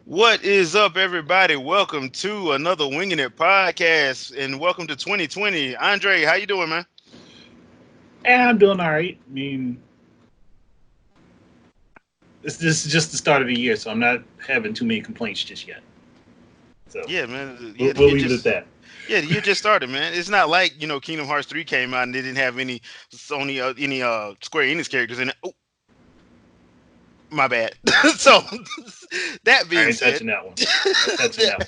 What is up, everybody? Welcome to another Winging It podcast, and welcome to 2020. Andre, how you doing, man? And I'm doing all right. I mean, this is just the start of the year, so I'm not having too many complaints just yet. So Yeah, man. we'll, Yeah, we'll leave it at that. the year just started, man. It's not like Kingdom Hearts 3 came out and they didn't have any Sony any Square Enix characters in it. Oh, my bad. So that I being ain't said, touching that one. Not touching that, that one.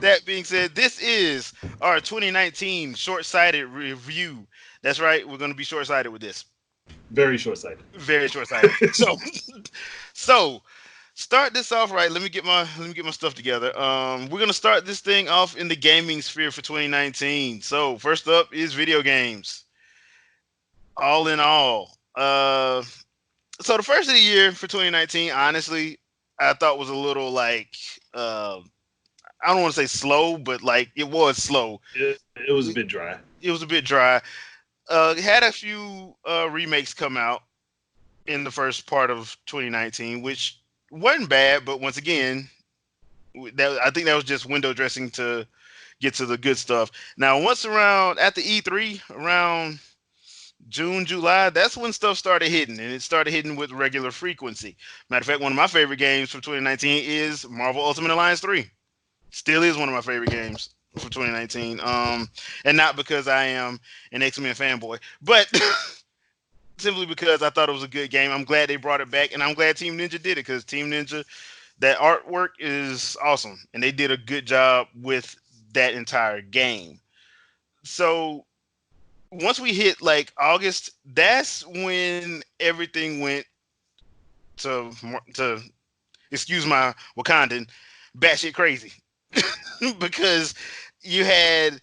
that being said, this is our 2019 short-sighted review. That's right. We're going to be short-sighted with this. Very short sighted. Very short-sighted. So start this off right. Let me get my stuff together. We're gonna start this thing off in the gaming sphere for 2019. So first up is video games. All in all, so the first of the year for 2019, honestly, I thought was a little like uh, I don't want to say slow, but like it was slow. It was a It, bit dry. it was a bit dry. Had a few remakes come out in the first part of 2019, which wasn't bad, but once again, I think that was just window dressing to get to the good stuff. Now, once around at the E3, around June, July, that's when stuff started hitting, and it started hitting with regular frequency. Matter of fact, one of my favorite games from 2019 is Marvel Ultimate Alliance 3. Still is one of my favorite games for 2019. And not because I am an X-Men fanboy, but simply because I thought it was a good game. I'm glad they brought it back, and I'm glad Team Ninja did it because Team Ninja, that artwork is awesome, and they did a good job with that entire game. So once we hit like August, that's when everything went to to excuse my Wakandan batshit crazy because you had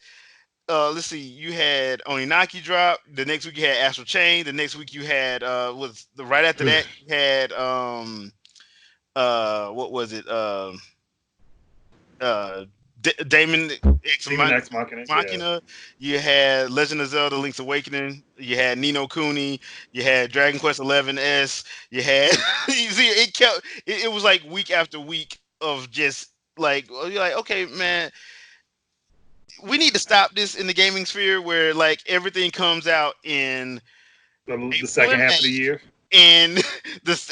let's see, you had Oninaki drop. The next week you had Astral Chain. The next week you had was the right after that you had what was it uh Damon X Demon X Machina. Yeah. Machina. You had Legend of Zelda: Link's Awakening. You had Nino Kuni. You had Dragon Quest 11S. You had you see it was like week after week of just like you're like okay man, we need to stop this in the gaming sphere where like everything comes out in The April second and half of the May year. and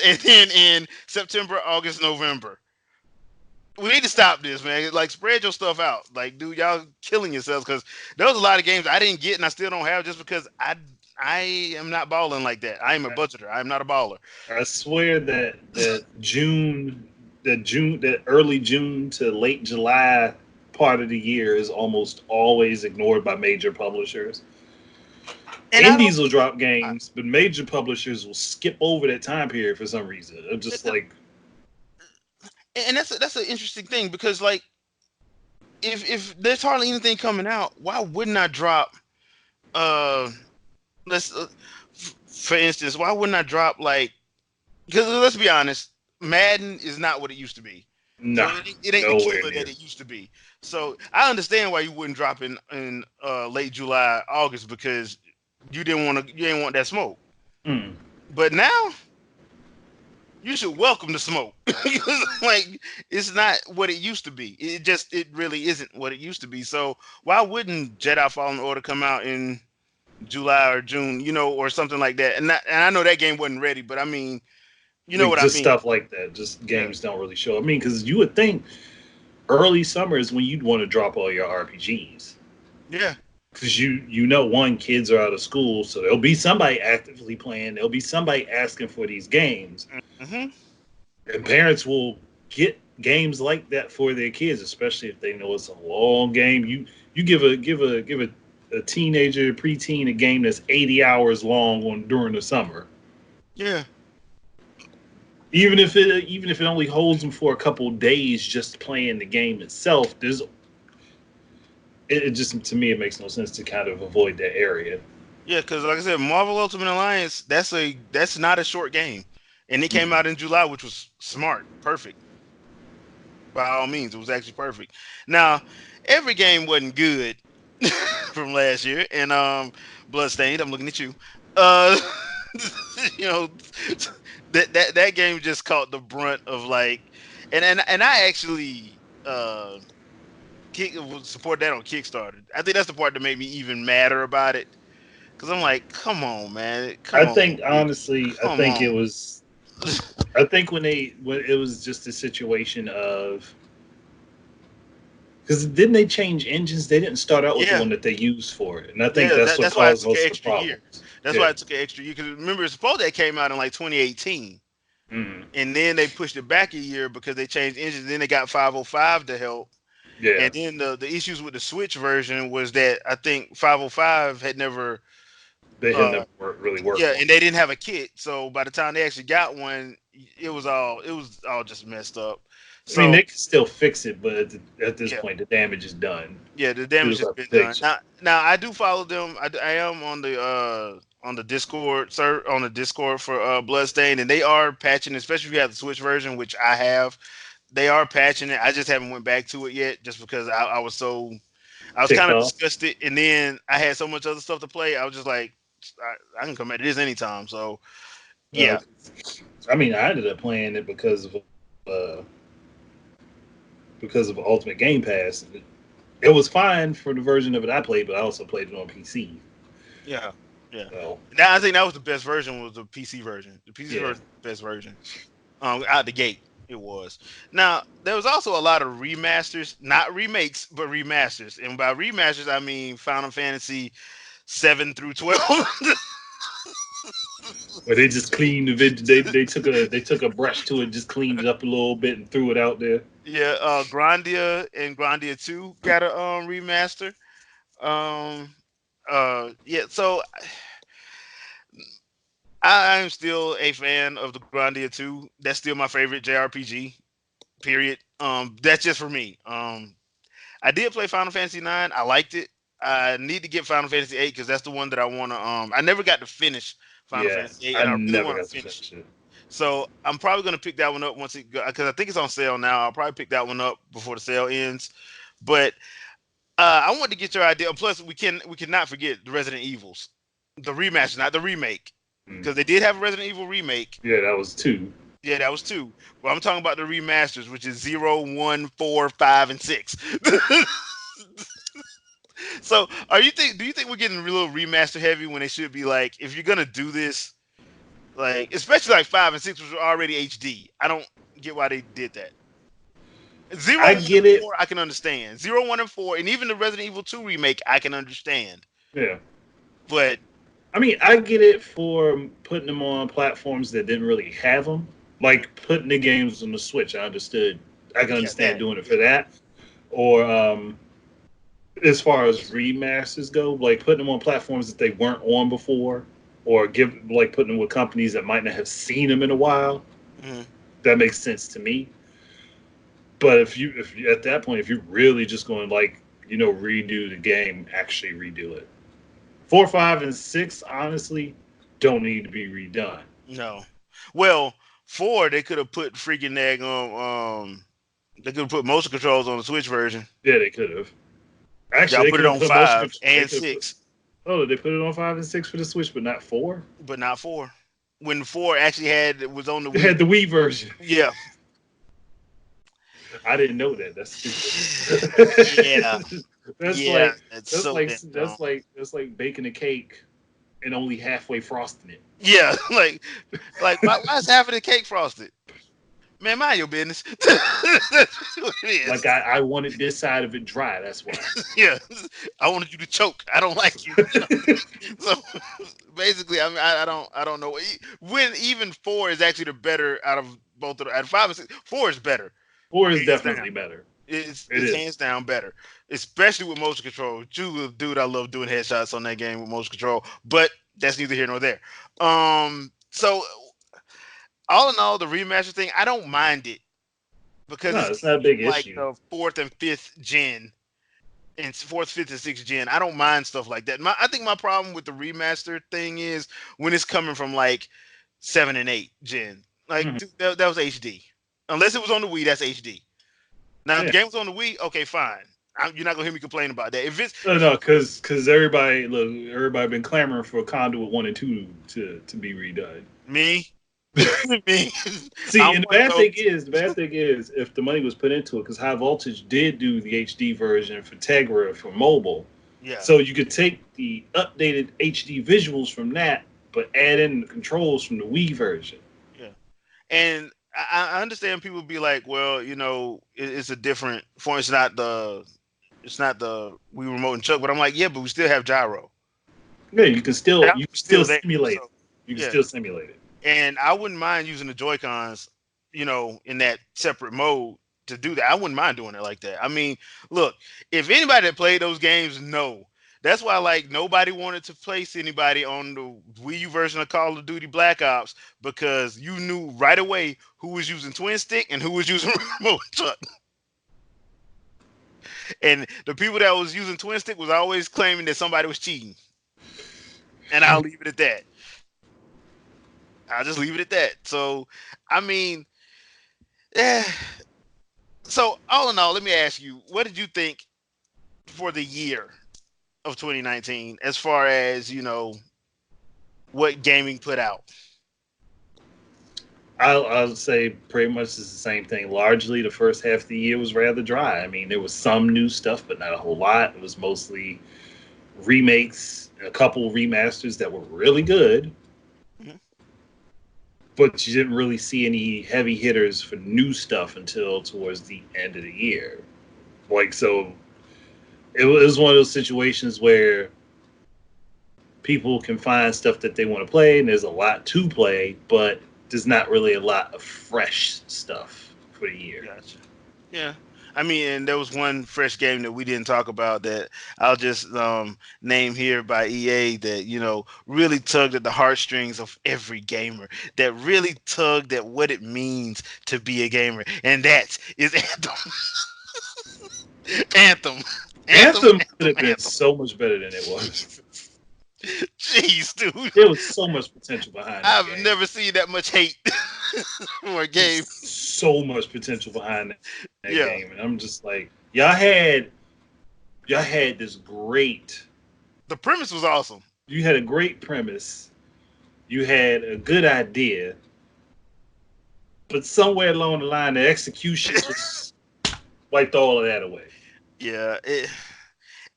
and then in September, August, November. We need to stop this, man. Like, spread your stuff out. Like, dude, y'all killing yourselves because there was a lot of games I didn't get and I still don't have just because I am not balling like that. I am a budgeter. I am not a baller. I swear that early June to late July part of the year is almost always ignored by major publishers. And I don't Indies will drop games, but major publishers will skip over that time period for some reason. They're just like, and that's an interesting thing because like if there's hardly anything coming out, why wouldn't I drop uh let's for instance, why wouldn't I drop like because let's be honest, Madden is not what it used to be. So nah, it ain't the nowhere killer that near. it used to be. So I understand why you wouldn't drop in late July, August because you didn't want that smoke. Mm. But now you should welcome the smoke. Like it's not what it used to be. It really isn't what it used to be. So why wouldn't Jedi Fallen Order come out in July or June, or something like that? And I know that game wasn't ready, but I mean, you know Like what I just mean? stuff like that. Just Yeah. games don't really show. I mean, because you would think early summer is when you'd want to drop all your RPGs. Yeah. Because you know, one, kids are out of school, so there'll be somebody actively playing. There'll be somebody asking for these games, Hmm. and parents will get games like that for their kids, especially if they know it's a long game. You give a teenager, preteen a game that's 80 hours long on during the summer. Yeah. Even if it only holds them for a couple days just playing the game itself, it just to me it makes no sense to kind of avoid that area. Yeah, because like I said, Marvel Ultimate Alliance, that's not a short game. And it came Mm-mm. out in July, which was smart, perfect. By all means, it was actually perfect. Now, every game wasn't good from last year, and Bloodstained, I'm looking at you. Uh you know, that game just caught the brunt of like, and I actually would support that on Kickstarter. I think that's the part that made me even madder about it because I'm like, come on, man, come I on, think honestly, I come think it on. was. I think when it was just a situation of because didn't they change engines? They didn't start out with the Yeah, one that they used for it, and I think yeah. that's what That's why it caused took an most of the extra year. problems. That's why Yeah. it took an extra year because remember, suppose that came out in like 2018. Mm. And then they pushed it back a year because they changed engines. Then they got 505 to help. Yeah. And then the issues with the Switch version was that I think 505 had never, They had uh, never really worked yeah, on and it. they didn't have a kit. So by the time they actually got one, it was all just messed up. I mean, So they can still fix it, but at this yeah, point, the damage is done. yeah, the It damage was has a been big done. change. Now I do follow them. I am on the Discord, sir, on the Discord for Bloodstain, and they are patching, especially if you have the Switch version, which I have. They are patching it. I just haven't went back to it yet, just because I was Ticked kind of off. disgusted, and then I had so much other stuff to play. I was just like, I can come back to this anytime. So Uh, yeah, I mean, I ended up playing it because of Ultimate Game Pass. It was fine for the version of it I played, but I also played it on PC. yeah, yeah. So Now I think that was the best version was the PC version. The PC yeah, version was the best version. Out the gate it was. Now there was also a lot of remasters, not remakes, but remasters. And by remasters I mean Final Fantasy 7 through 12. where they just cleaned the vid. They took a brush to it, just cleaned it up a little bit, and threw it out there. Yeah, Grandia and Grandia 2 got a remaster. Um yeah, so I'm still a fan of the Grandia 2. That's still my favorite JRPG. Period. That's just for me. I did play Final Fantasy 9. I liked it. I need to get Final Fantasy 8 because that's the one that I want to I never got to finish Final Yeah, Fantasy 8 I and I really never want got to to finish it. finish it. So I'm probably gonna pick that one up once it because I think it's on sale now. I'll probably pick that one up before the sale ends. But I want to get your idea. Plus, we cannot forget the Resident Evils, the remaster, not the remake, Mm. because they did have a Resident Evil remake. Yeah, that was two. Yeah, that was two. But I'm talking about the remasters, which is 0, 1, 4, 5, and 6. So, do you think we're getting a little remaster heavy when they should be like, if you're gonna do this, like especially like 5 and 6, which were already HD. I don't get why they did that. Zero, I one, and get it. four, I can understand. 0, 1, and 4, and even the Resident Evil 2 remake, I can understand. Yeah, But I mean, I get it for putting them on platforms that didn't really have them. Like putting the games on the Switch, I understood. I can yeah, understand that, doing it yeah, for that. Or as far as remasters go, like putting them on platforms that they weren't on before, or putting them with companies that might not have seen them in a while. mhm. That makes sense to me. But if you at that point, if you're really just going to redo the game, actually redo it. 4, 5, and 6, honestly, don't need to be redone. No. Well, 4, they could have put freaking egg on. They could have put motion controls on the Switch version. Yeah, they could have. Y'all Actually, they put it could have on put motion. 5 They and could have put. 6, Oh, they put it on 5 and 6 for the Switch, but not 4. but not 4. When 4 actually was on the They Wii. had the Wii version. Yeah. I didn't know that. That's stupid. Yeah. that's Yeah. like That's that's so like damn dumb. that's like baking a cake and only halfway frosting it. Yeah. Why is half of the cake frosted? Man, mind your business. That's what it Like is. I wanted this side of it dry. That's why. Yeah. I wanted you to choke. I don't like you. So basically, I mean, I don't know. When even 4 is actually the better out of both of the, out of 5 and 6, 4 is better, 4 is hands definitely down. better. It It's is. hands down better, especially with motion control. Dude, I love doing headshots on that game with motion control, but that's neither here nor there. So all in all, the remaster thing, I don't mind it because No, it's it's not a getting big you like issue. the fourth and fifth gen and fourth, fifth, and sixth gen. I don't mind stuff like that. I think my problem with the remaster thing is when it's coming from like 7 and 8 gen. Like Mhm. dude, that was HD. Unless it was on the Wii, that's HD. Now if the Yeah. game was on the Wii, okay, fine. You're not gonna hear me complain about that. If it's No, because everybody been clamoring for Conduit 1 and 2 to be redone. me, me, See, I'm and one of those. the bad thing is, if the money was put into it, because High Voltage did do the HD version for Tegra for mobile, Yeah, so you could take the updated HD visuals from that, but add in the controls from the Wii version. yeah. And I understand people be like, well, it's a different form. It's not the Wii remote and Chuck, but I'm like, yeah, but we still have gyro. Yeah, Gyro's you can still still there. simulate So it. You can yeah, still simulate it. and I wouldn't mind using the Joy Cons, in that separate mode to do that. I wouldn't mind doing it like that. I mean, look, if anybody that played those games know. That's why, like, nobody wanted to place anybody on the Wii U version of Call of Duty Black Ops because you knew right away who was using twin stick and who was using remote truck. And the people that was using twin stick was always claiming that somebody was cheating. And I'll leave it at that. I'll just leave it at that. So, I mean, yeah. So, all in all, let me ask you, what did you think for the year of 2019 as far as, what gaming put out? I'll say pretty much it's the same thing. Largely, the first half of the year was rather dry. I mean, there was some new stuff, but not a whole lot. It was mostly remakes, a couple remasters that were really good, Mhm. but you didn't really see any heavy hitters for new stuff until towards the end of the year. Like, so it was one of those situations where people can find stuff that they want to play, and there's a lot to play, but there's not really a lot of fresh stuff for the year. Gotcha. Yeah. I mean, and there was one fresh game that we didn't talk about that I'll just name here by EA that, really tugged at the heartstrings of every gamer, that really tugged at what it means to be a gamer. And that is Anthem. Anthem. Anthem, Anthem could Anthem, have been Anthem. so much better than it was. Jeez, dude. There was so much potential behind that I've game. never seen that much hate for a game. There's so much potential behind that game, and I'm Yeah. just like, y'all had this great, The premise was awesome. you had a great premise, you had a good idea, but somewhere along the line, the execution just wiped all of that away. Yeah. And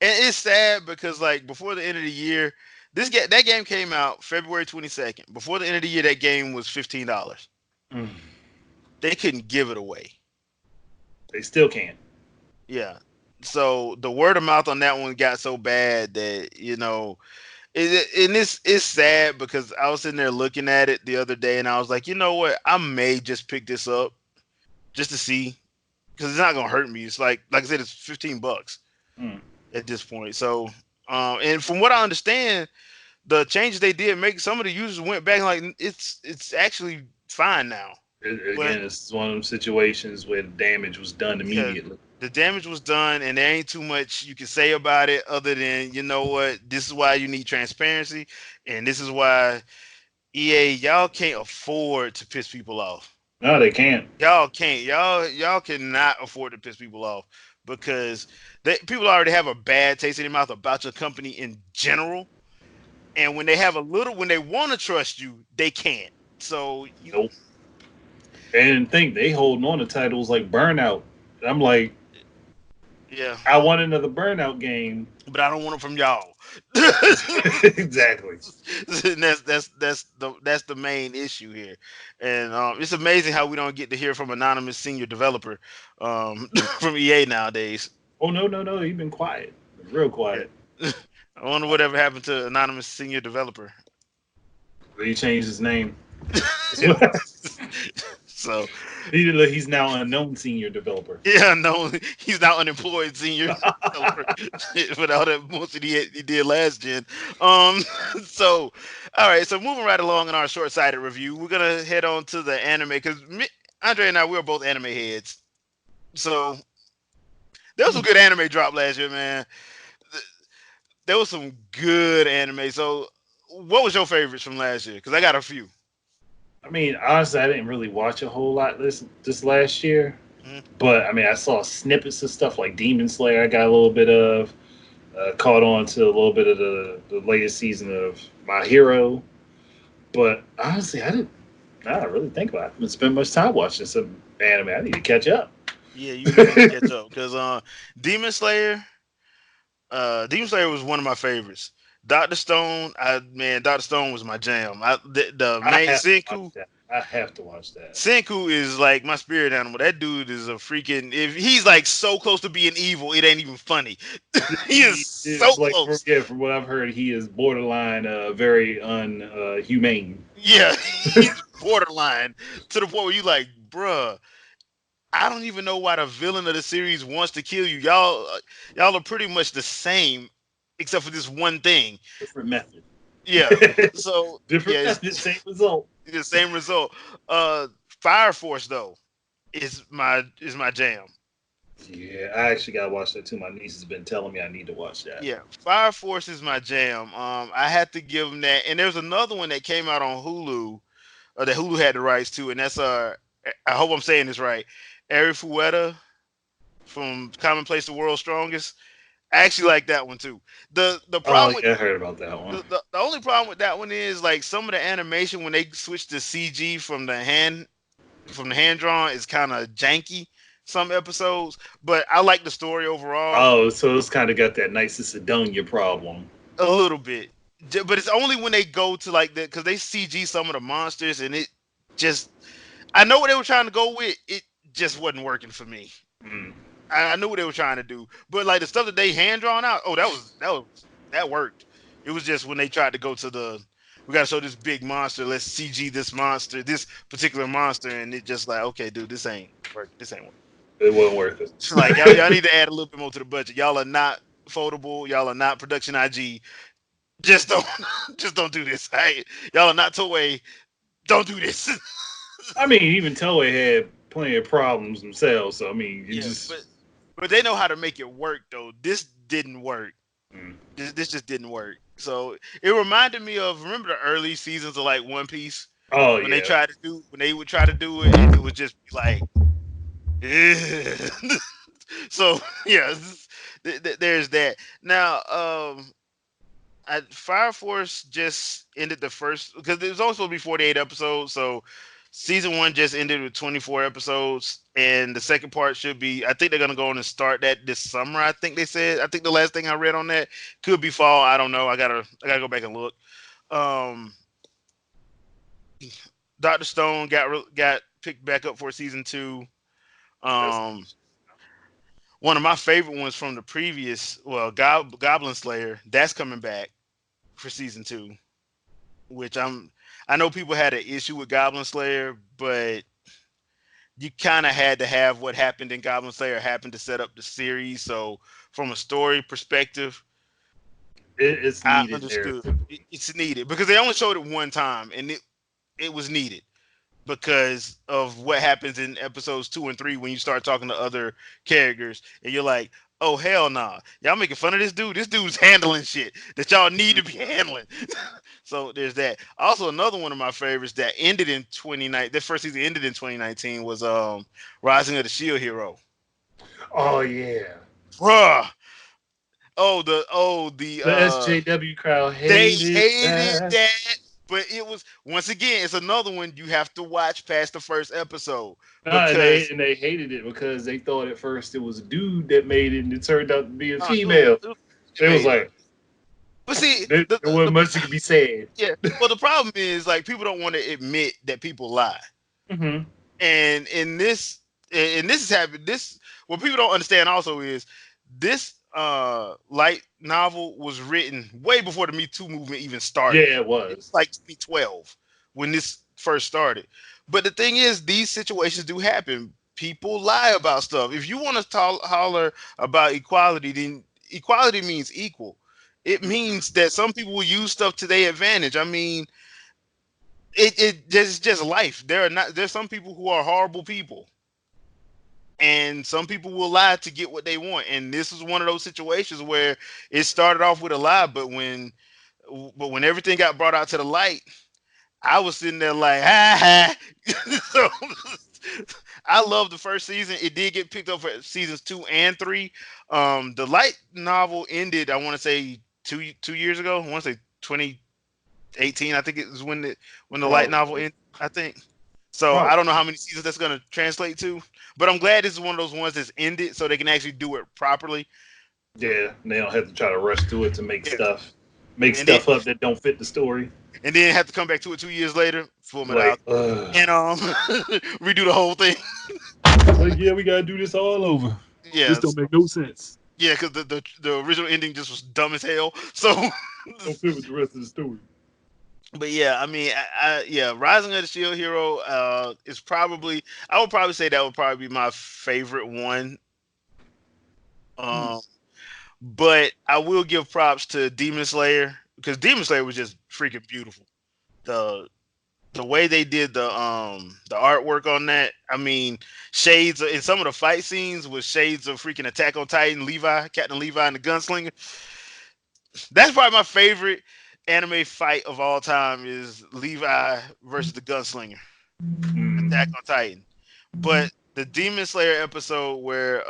it's sad because, like, before the end of the year, that game came out February 22nd. Before the end of the year, that game was $15. Mm. They couldn't give it away. They still can't. Yeah. So the word of mouth on that one got so bad that, and it's sad because I was sitting there looking at it the other day and I was like, you know what? I may just pick this up just to see because it's not gonna hurt me. It's like I said, it's $15 Mm. at this point. So, and from what I understand, the changes they did make, some of the users went back and like it's actually fine now. But Again, it's one of them situations where the damage was done yeah, immediately. the damage was done, and there ain't too much you can say about it other than, you know what, this is why you need transparency, and this is why EA, y'all can't afford to piss people off. No, they can't. Y'all can't. Y'all cannot afford to piss people off because people already have a bad taste in their mouth about your company in general. And when they want to trust you, they can't. So Nope. And think they holding on to titles like Burnout. I'm like, yeah, I want another Burnout game. but I don't want it from y'all. Exactly. And that's the main issue here, and it's amazing how we don't get to hear from anonymous senior developer from EA nowadays. Oh no! He's been quiet, real quiet. Yeah. I wonder whatever happened to anonymous senior developer. He changed his name. Yeah. So He's now unknown senior developer. yeah, no, he's now unemployed senior developer with all that bullshit he did last gen. Um, so all right, so moving right along in our short-sighted review, we're gonna head on to the anime because Andre and I, we were both anime heads. So there was some good anime drop last year, man. There was some good anime. So what was your favorites from last year? Because I got a few. I mean, honestly, I didn't really watch a whole lot this last year. Mhm. But I mean, I saw snippets of stuff like Demon Slayer. I got a little bit of caught on to a little bit of the latest season of My Hero. But honestly, I didn't. Now I really think about it. I haven't spent much time watching some anime. I need to catch up. Yeah, you need to catch up because Demon Slayer, Demon Slayer was one of my favorites. Doctor Stone, Doctor Stone was my jam. The I main have to watch Senku, that. I have to watch that. Senku is like my spirit animal. That dude is a freaking. If he's like so close to being evil, it ain't even funny. He is so Like close. from what I've heard, he is borderline very unhumane. Yeah, he's borderline to the point where you like, bruh. I don't even know why the villain of the series wants to kill you. Y'all are pretty much the same, except for this one thing. Different method. Yeah. So yeah, Different method, it's same result. the same result. Uh, Fire Force though is my jam. Yeah, I actually gotta watch that too. My niece has been telling me I need to watch that. Yeah, Fire Force is my jam. I had to give them that. And there's another one that came out on Hulu, that Hulu had the rights to, and that's I hope I'm saying this right. Arifueta from Commonplace, the World's Strongest. I actually like that one too. The Oh problem with yeah, I heard about that one. the only problem with that one is like some of the animation when they switch to CG from the hand drawn is kind of janky some episodes, but I like the story overall Oh, so it's kind of got that nice Sidonia problem. a little bit. But it's only when they go to like the because they CG some of the monsters and it just I know what they were trying to go with. It just wasn't working for me. Mm. I knew what they were trying to do, but like the stuff that they hand drawn out, oh, that worked. It was just when they tried to go to we got to show this big monster. Let's CG this monster, this particular monster, and it just like, okay, dude, this ain't work. This ain't work. It wasn't worth Like y'all it. need to add a little bit more to the budget. Y'all are not foldable. Y'all are not production IG. Just don't, just don't do this. Right? Y'all are not Toei. Don't do this. I mean, even Toei had plenty of problems themselves. So I mean, you Yeah, just but they know how to make it work though. This didn't work. mm. This just didn't work. So it reminded me of remember the early seasons of like One Piece Oh when they yeah. tried to do when they would try to do it and it would just be like "Ugh." So yeah, there's that. Now Fire Force just ended the first because it was also supposed to be 48 episodes. So season one just ended with 24 episodes, and the second part should be. I think they're gonna go on and start that this summer. I think they said. I think the last thing I read on that could be fall. I don't know. I gotta go back and look. Um, Doctor Stone got picked back up for season two. That's Um, one of my favorite ones from the previous, well, Goblin Slayer, that's coming back for season two. Which I know people had an issue with Goblin Slayer, but you kind of had to have what happened in Goblin Slayer happen to set up the series. So from a story perspective, it's I needed understood narrative. it's needed because they only showed it one time, and it was needed because of what happens in episodes 2 and 3 when you start talking to other characters, and you're like, oh hell nah, y'all making fun of this dude. This dude's handling shit that y'all need to be handling. So there's that. Also, another one of my favorites that ended in 2019. That first season ended in 2019 was Rising of the Shield Hero. Oh yeah. Bruh. The The SJW crowd they hated hated that. that, but it was once again, it's another one you have to watch past the first episode Nah, because they hated it because they thought at first it was a dude that made it, and it turned out to be a female. it was They was made. like, But see, there wasn't much that could be said. yeah. Well, the problem is like people don't want to admit that people lie, Hmm. and this is happening. This what people don't understand also is this light novel was written way before the Me Too movement even started. Yeah, it It's was. like 2012 when this first started. But the thing is, these situations do happen. People lie about stuff. If you want to holler about equality, then equality means equal. It means that some people will use stuff to their advantage. I mean, it's just life. There's some people who are horrible people, and some people will lie to get what they want. And this is one of those situations where it started off with a lie, but when everything got brought out to the light, I was sitting there like, ha ha. So, I love the first season. It did get picked up for seasons 2 and 3. The light novel ended. I want to say 2 years ago. I want to say 2018. I think it was when the light novel Probably. ended. I think. So I Probably. don't know how many seasons that's going to translate to, but I'm glad this is one of those ones that's ended, so they can actually do it properly. Yeah, and they don't have to try to rush through it to Yeah, make and then stuff up that don't fit the story. have to come back to it 2 years later, film it Like, out, and redo the whole thing. like yeah, we gotta do this all over. This Yeah, don't make no sense. yeah, because the original ending just was dumb as hell. So, Don't fit with the rest of the story. but yeah, I mean, yeah, Rising of the Shield Hero is probably, I would probably say that would probably be my favorite one. Hmm. Um, but I will give props to Demon Slayer because Demon Slayer was just freaking beautiful. The the way they did the artwork on that, I mean, shades in some of the fight scenes with shades of freaking Attack on Titan, Captain Levi and the Gunslinger. That's probably my favorite anime fight of all time is Levi versus the Gunslinger, Attack Mm. on Titan. But the Demon Slayer episode where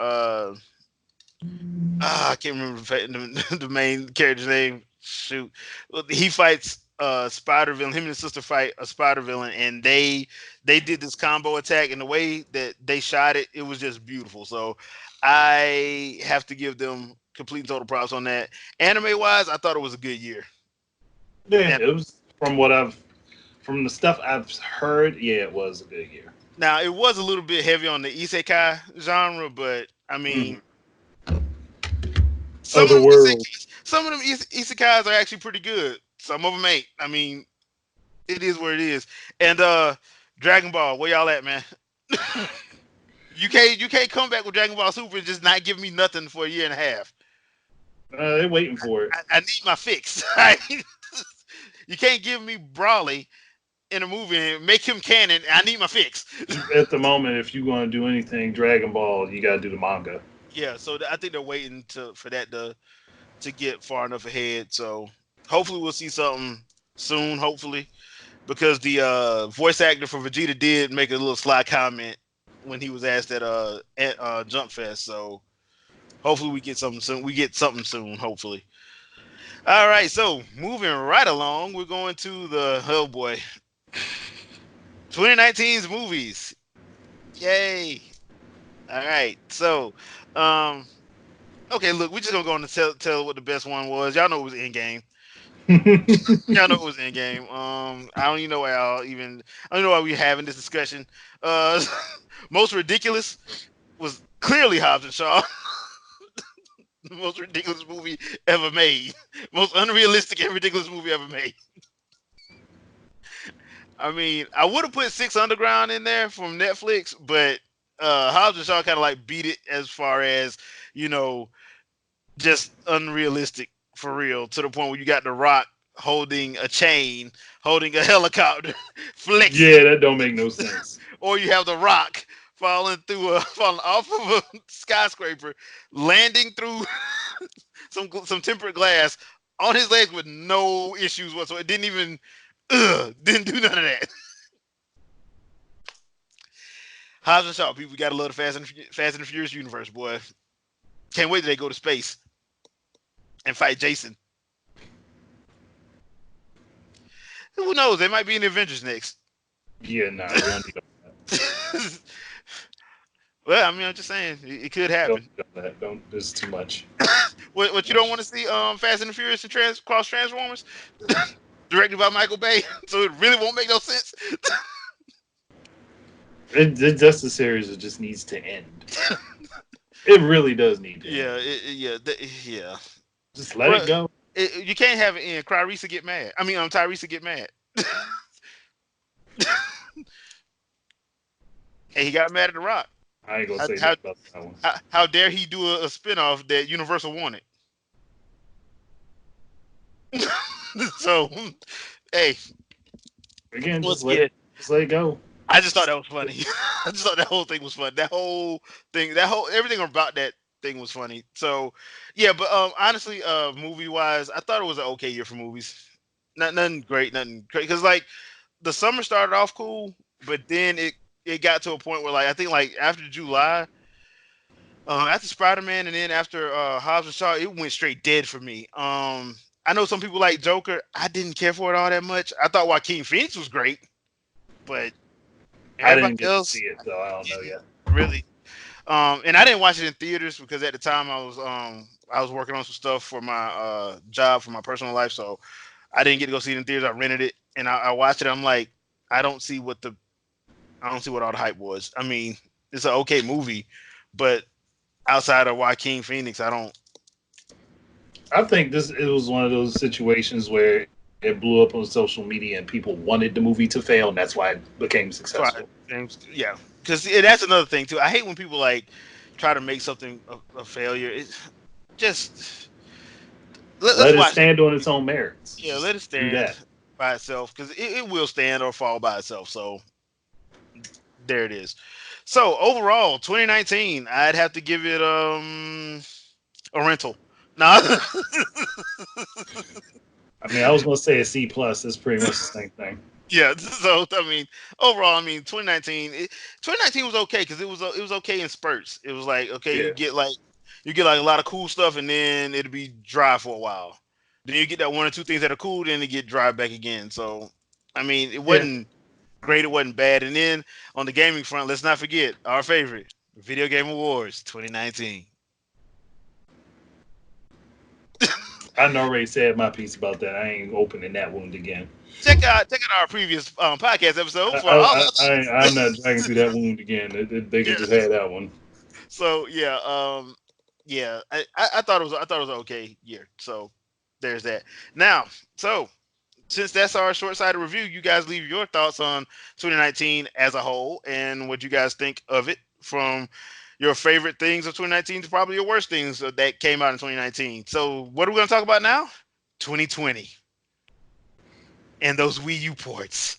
I can't remember the main character's name. Shoot, well, he fights spider villain. Him and his sister fight a spider villain, and they did this combo attack, and the way that they shot it, it was just beautiful. So I have to give them complete and total props on that. Anime wise, I thought it was a good year. Yeah, And it was from the stuff I've heard. Yeah, it was a good year. now it was a little bit heavy on the isekai genre, but I mean, Mm. some of Other them world. isekais are actually pretty good. Some of them ain't. I mean, it is what it is. And Dragon Ball, where y'all at, man? You can't come back with Dragon Ball Super and just not give me nothing for a year and a half. They're waiting for it. I need my fix. You can't give me Brawly in a movie and make him canon. I need my fix. At the moment, if you want to do anything Dragon Ball, you got to do the manga. Yeah, so I think they're waiting for that to get far enough ahead. So hopefully we'll see something soon. Hopefully, because the voice actor for Vegeta did make a little sly comment when he was asked at Jump Fest. So hopefully we get something soon. We get something soon. Hopefully. All right. So moving right along, we're going to the oh boy, 2019's movies. Yay! All right. So, um, okay. Look, we're just gonna go on and tell what the best one was. Y'all know it was Endgame. Y'all know it was Endgame. I don't even know why I don't know why we're having this discussion. Uh, most ridiculous was clearly Hobbs and Shaw. The most ridiculous movie ever made. Most unrealistic and ridiculous movie ever made. I mean, I would have put Six Underground in there from Netflix, but Hobbs and Shaw kind of like beat it as far as you know, just unrealistic for real to the point where you got The Rock holding a chain, holding a helicopter, flexing, Yeah, that don't make no sense. or you have The Rock falling off of a skyscraper, landing through some tempered glass on his legs with no issues whatsoever. It didn't even didn't do none of that. Hobbs and Shaw, people got to love the Fast and the Furious universe, boy. Can't wait till they go to space and fight Jason. Who knows? They might be in the Avengers next. Yeah, nah, we don't need all Well, I mean, I'm just saying it could that. Don't happen. need all that. Don't. This is too much. What you don't want to see? Fast and the Furious and cross Transformers, directed by Michael Bay, so it really won't make no sense. That's the series that just needs to end. It really does need to Yeah, end. yeah. Just let Well, it go. you can't have it in. Clarissa get mad. I mean, Tyrese get mad. And he got mad at The Rock. I ain't gonna How say how nothing about that one. how dare he do a spinoff that Universal wanted? So, hey, Again, once again, just let it go. I just thought that was funny. I just thought that whole thing was fun. That whole thing, everything about that thing was funny. So, yeah, but honestly, movie wise, I thought it was an okay year for movies. Nothing great, nothing great. Because like the summer started off cool, but then it it got to a point where like I think like after July, after Spider-Man, and then after Hobbs and Shaw, it went straight dead for me. I know some people like Joker. I didn't care for it all that much. I thought Joaquin Phoenix was great, but I everybody didn't get to see else it, so I don't know didn't yet. really. And I didn't watch it in theaters because at the time I was working on some stuff for my job for my personal life, so I didn't get to go see it in theaters. I rented it and I watched it. I'm like, I don't see what the I don't see what all the hype was. I mean, it's an okay movie, but outside of Joaquin Phoenix, I don't. I think this it was one of those situations where it blew up on social media and people wanted the movie to fail, and that's why it became Try successful. James, yeah, because that's another thing too. I hate when people like try to make something a failure. It's just let's Let it watch it. stand on its own merits. Yeah, Just let it do stand that. by itself because it will stand or fall by itself. So there it is. So overall, 2019, I'd have to give it a rental. Nah, I mean, I was gonna say a C plus. It's pretty much the same thing. yeah. So I mean, overall, I mean, 2019 was okay because it was okay in spurts. It was like okay, Yeah, you get like a lot of cool stuff, and then it'll be dry for a while. Then you get that one or two things that are cool, then it get dry back again. So I mean, it yeah. wasn't great, it wasn't bad. And then on the gaming front, let's not forget our favorite Video Game Awards 2019. I already said my piece about that. I ain't opening that wound again. Check out our previous podcast episode for all I, of I, I I'm not dragging through that wound again. They yeah. could just have that one. So yeah, yeah, I thought it was an okay year. So there's that. Now, so since that's our short-sighted review, you guys leave your thoughts on 2019 as a whole and what you guys think of it from your favorite things of 2019 to probably your worst things that came out in 2019. So what are we going to talk about now? 2020 and those Wii U ports.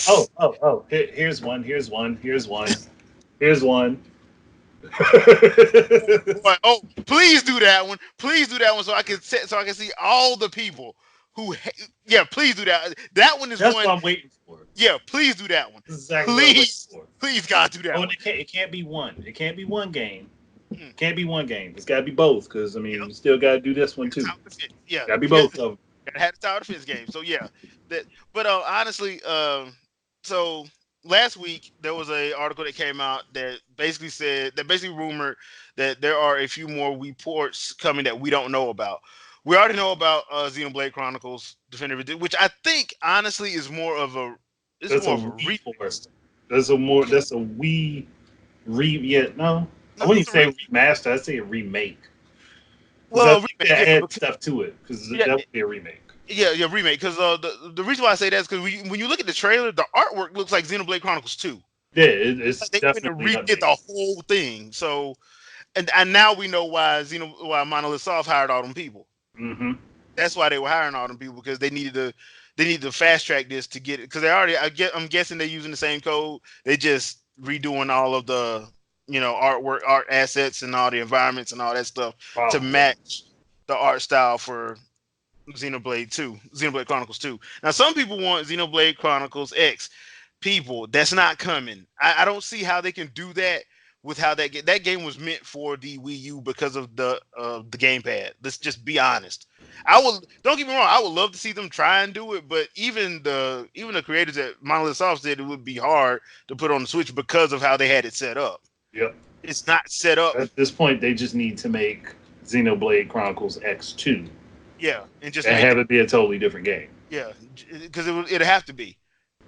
Oh, Yes. oh, oh. Here's one. Here's one. Here's one. Here's one. Boy, oh, please do that one. Please do that one so I can see all the people who yeah, please do that. That one is That's one. what I'm waiting for. Yeah, please do that one. This is exactly what I'm waiting Please, for. please, God, do Oh, that and one. it can't be one. It can't be one game. Mm, Can't be one game. It's got to be both. Because I mean, yep, you still got to do this one too. tower defense. Yeah, Got to be you got both of them. gotta have the tower defense game. So yeah, that. But honestly, so last week there was a article that came out that basically said that basically rumored that there are a few more reports coming that we don't know about. We already know about Xenoblade Chronicles Definitive Edition, which I think honestly is more of a it's That's a more of a Wii port. remix. That's a more. That's a Wii Yeah, no, I No, wouldn't it's a say remake. remaster. I'd say a remake. Because I Well, a think remake, that yeah, adds because, stuff to it. Because yeah, that would be a remake. yeah, remake. Because the reason why I say that is because when you look at the trailer, the artwork looks like Xenoblade Chronicles 2. Yeah, Like it's they went and definitely an redid update. the whole thing. So and now we know why Monolith Soft hired all them people. Hmm. That's why they were hiring all them people because they needed to fast track this to get it because they already I'm guessing they're using the same code. They just redoing all of the artwork, art assets, and all the environments and all that stuff to Probably. match the art style for Xenoblade Chronicles 2. Now some people want Xenoblade Chronicles X. People, that's not coming. I don't see how they can do that with how that game was meant for the Wii U because of the gamepad. Let's just be honest. I would don't get me wrong. I would love to see them try and do it, but even the creators at Monolith Soft said it would be hard to put on the Switch because of how they had it set up. Yep. It's not set up, At this point, they just need to make Xenoblade Chronicles X2 yeah, and just and make have it be a totally different game. yeah, because it'd have to be.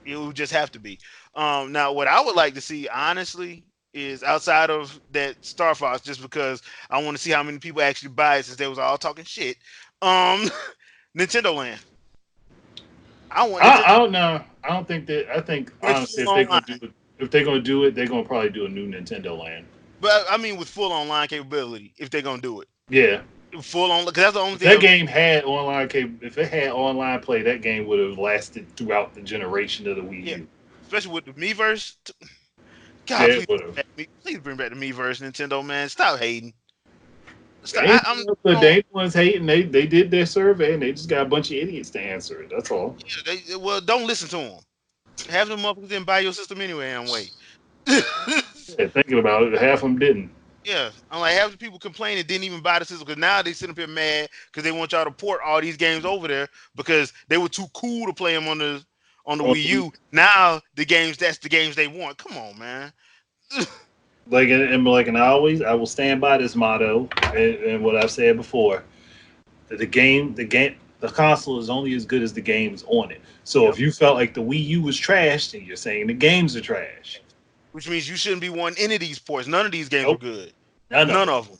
It would just have to be. Now, what I would like to see, honestly, is outside of that Star Fox, just because I want to see how many people actually buy it, since they was all talking shit. Um, Nintendo Land. I want Nintendo I don't know. I don't think that. I think with honestly, full if they're gonna online, do it, if they're gonna do it, they're gonna probably do a new Nintendo Land. but I mean with full online capability if they're gonna do it. Yeah, Full on, because that's the only if thing that that would game had online if it had online play, that game would have lasted throughout the generation of the Wii yeah, U. especially with the Miiverse. Yeah, God, it would have. please bring back the Miiverse, Nintendo man. Stop hating. They Stop. ain't, I'm they ain't the ones hating. They did their survey and they just got a bunch of idiots to answer it. That's all. yeah, well, don't listen to them. Half of them motherfuckers didn't buy your system anyway. I'm wait. Yeah, thinking about it, half of them didn't. Yeah, I'm like half the people complaining didn't even buy the system because now they sit up here mad because they want y'all to port all these games over there because they were too cool to play them on the On Wii the week. U. Now that's the games they want. Come on, man. Like and I will stand by this motto and what I've said before. That the console is only as good as the games on it. So Yep. if you felt like the Wii U was trash, then you're saying the games are trash. Which means you shouldn't be wanting any of these ports. None of these games were Nope, good. none of None them. of them,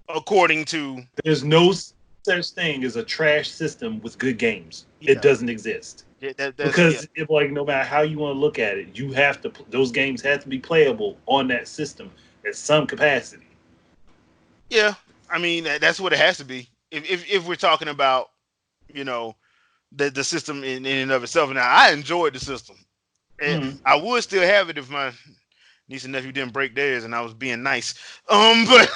according to There's no such thing as a trash system with good games. It yeah. doesn't exist. That's yeah. Because if like no matter how you want to look at it, you have to those games have to be playable on that system at some capacity. Yeah. I mean that's what it has to be. If we're talking about you know the system in and of itself. Now I enjoyed the system. Mm-hmm. I would still have it if my niece and nephew didn't break theirs and I was being nice. But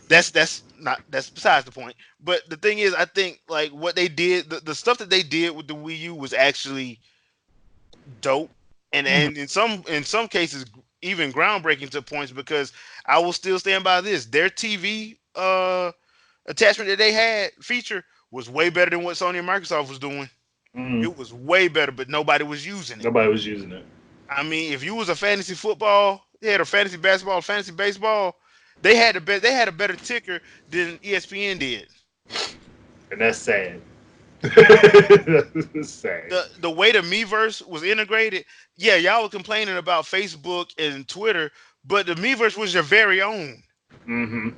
that's besides the point. But the thing is, I think like what they did, the stuff that they did with the Wii U was actually dope, Mm-hmm. and in some cases even groundbreaking to points because I will still stand by this. Their TV attachment that they had feature was way better than what Sony and Microsoft was doing. Mm-hmm. It was way better, but nobody was using it. Nobody was using it, I mean, if you was a fantasy football, they had a fantasy basketball, fantasy baseball, they had a better ticker than ESPN did. and that's sad. That's sad. The way the Miiverse was integrated, yeah, y'all were complaining about Facebook and Twitter, but the Miiverse was your very own. Mm-hmm.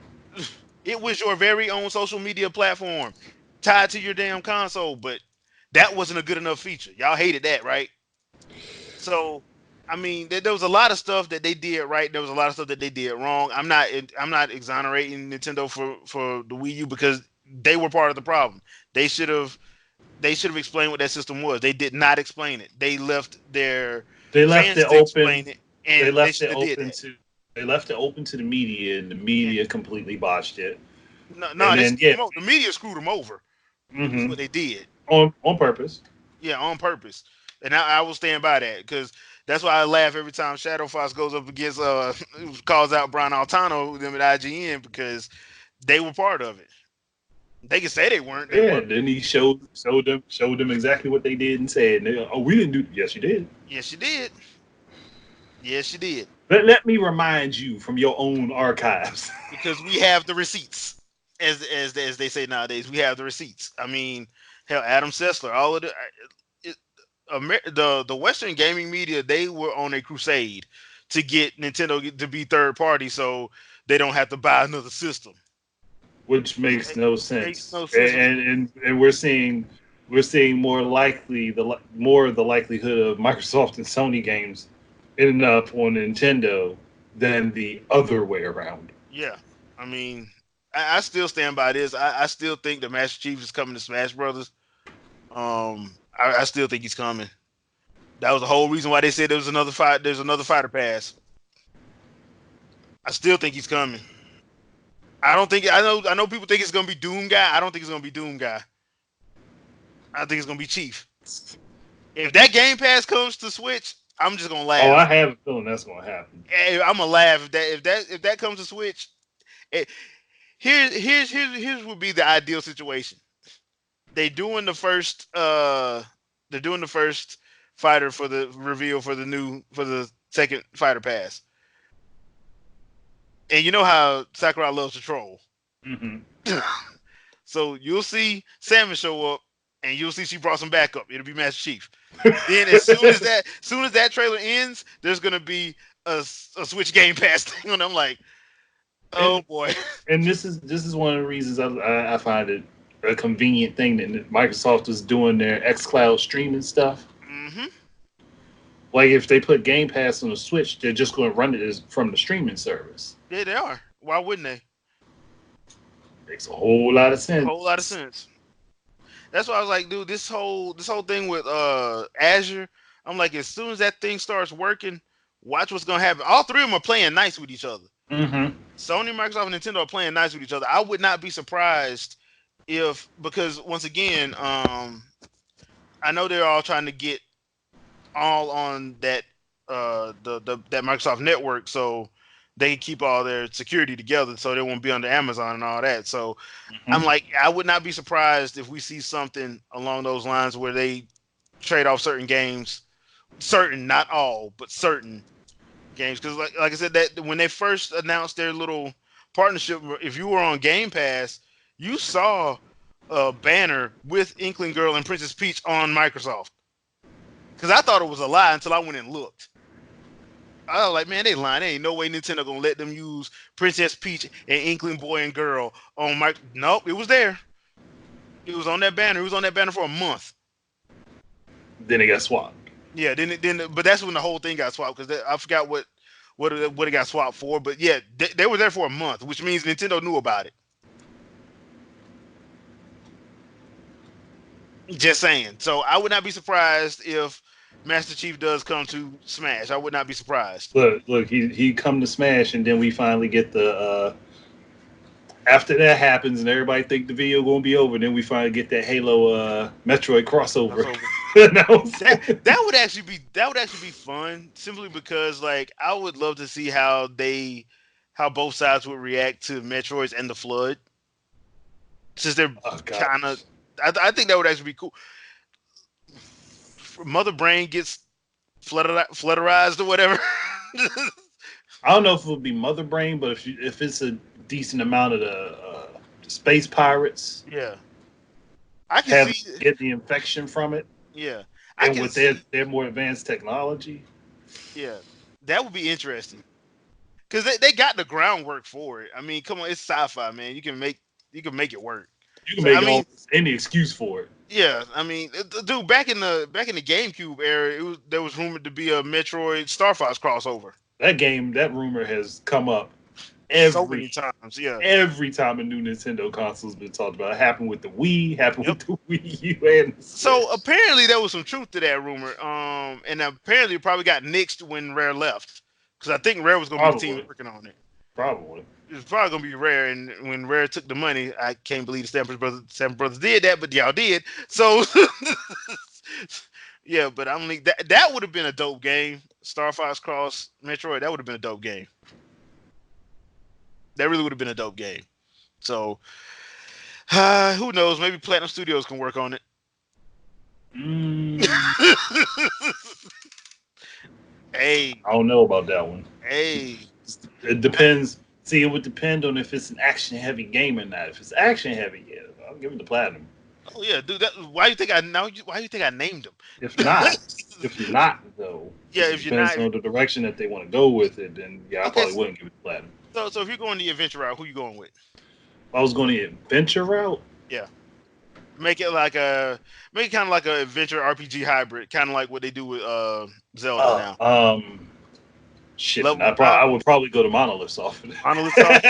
It was your very own social media platform tied to your damn console, but that wasn't a good enough feature. Y'all hated that, right? So, I mean, there was a lot of stuff that they did right. There was a lot of stuff that they did wrong. I'm not exonerating Nintendo for the Wii U because they were part of the problem. They should have they should have explained what that system was. They did not explain it. They left their They left fans it to open. explain it, They and they left should it have did open that. to. They left it open to the media, and the And media completely botched it. no, no, And they then screwed yeah, them over. The media screwed them over. Is mm-hmm. what they did. on purpose. Yeah, on purpose. And I will stand by that because that's why I laugh every time Shadow Fox goes up against calls out Brian Altano them at IGN because they were part of it. They can say they weren't. They Yeah, were. then he showed them exactly what they did and said, "Oh, we didn't do." Yes, you did. Yes, you did. Yes, you did. Let me remind you from your own archives. Because we have the receipts, as they say nowadays. We have the receipts. I mean, hell, Adam Sessler, all of it, the Western gaming media, they were on a crusade to get Nintendo to be third party, so they don't have to buy another system. Which makes It no makes sense. no sense. And we're seeing more likely more of the likelihood of Microsoft and Sony games ending up on Nintendo than the other way around. Yeah, I mean, I still stand by this. I still think the Master Chief is coming to Smash Brothers. I still think he's coming. That was the whole reason why they said there was another fight. There's another fighter pass. I still think he's coming. I don't think I know people think it's gonna be Doom guy. I don't think it's gonna be Doom guy. I think it's gonna be Chief. If that Game Pass comes to Switch, I'm just gonna Oh, I laugh. have a feeling that's going to happen. I'm gonna laugh if that comes to Switch. It, here's would be the ideal situation. They doing the first they're doing the first fighter for the reveal for the second fighter pass. And you know how Sakurai loves to troll. Hmm. So you'll see Salmon show up, and you'll see she brought some backup. It'll be Master Chief. Then as soon as that trailer ends, there's gonna be a Switch Game Pass thing, and I'm like, oh and boy. and this is one of the reasons I find it a convenient thing that Microsoft is doing their XCloud streaming stuff. Hmm. Like if they put Game Pass on the Switch, they're just going to run it from the streaming service. Yeah, they are. Why wouldn't they? Makes a whole lot of A whole lot of sense. sense. That's why I was like, dude, this whole thing with Azure. I'm like, as soon as that thing starts working, watch what's gonna happen. All three of them are playing nice with each other. Hmm. Sony, Microsoft, and Nintendo are playing nice with each other. I would not be surprised if because once again, I know they're all trying to get all on that the that Microsoft network, so they can keep all their security together, so they won't be under Amazon and all that. So Hmm. I'm like, I would not be surprised if we see something along those lines where they trade off certain games, certain, not all, but certain games. Because like I said, that when they first announced their little partnership, if you were on Game Pass, you saw a banner with Inkling Girl and Princess Peach on Microsoft. Because I thought it was a lie until I went and looked. I was like, man, they lying. There ain't no way Nintendo gonna let them use Princess Peach and Inkling Boy and Girl on my. Nope, it was there. It was on that banner. It was on that banner for a month. Then it got swapped. Yeah, but that's when the whole thing got swapped because I forgot what it got swapped for. But yeah, they were there for a month, which means Nintendo knew about it. Just saying. So I would not be surprised if Master Chief does come to Smash. I would not be surprised. Look, he come to Smash, and then we finally get the. After that happens, and everybody think the video gonna be over, then we finally get that Halo Metroid crossover. Crossover. No. That would actually be fun simply because like I would love to see how both sides would react to Metroids and the Flood since they're Oh god. kind of. I think that would actually be cool. Mother Brain gets flutterized or whatever. I don't know if it would be Mother Brain, but if it's a decent amount of the space pirates Yeah, I can have see. get the infection from it, Yeah, I and can with their see. more advanced technology, Yeah, that would be interesting because they got the groundwork for it. I mean, come on, it's sci-fi, man. You can make it work. you can So make I mean, almost any excuse for it. yeah, I mean, dude, back in the GameCube era, there was rumored to be a Metroid Star Fox crossover That rumor has come up so every many times. Yeah. every time a new Nintendo console's been talked about. It happened with the Wii, happened Yep. with the Wii U, and the So Switch. apparently there was some truth to that rumor. And apparently it probably got nixed when Rare left because I think Rare was gonna be the team Probably, working on it. probably. It was probably gonna be Rare, and when Rare took the money, I can't believe the Stamper Brothers did that, but y'all did. So yeah, but I'm like that would have been a dope game. Star Fox Cross Metroid, that would have been a dope game. That really would have been a dope game. So who knows? Maybe Platinum Studios can work on it. Mm, Hey, I don't know about that one. hey. It depends. See, it would depend on if it's an action heavy game or not. If it's action heavy, yeah, I'll give it the platinum. Oh yeah, dude. Why you think I know? Why you think I named him? If not, if not though, Yeah, because it if you're not, depends on the direction that they want to go with it, then yeah, I okay. probably wouldn't give it the platinum. So if you're going the adventure route, who you going with? If I was going the adventure route, Yeah, make it like a make it kind of like a adventure RPG hybrid, kind of like what they do with Zelda uh, now. um, shit, man, Level I up, would probably go to Monolith Soft. Monolith Soft.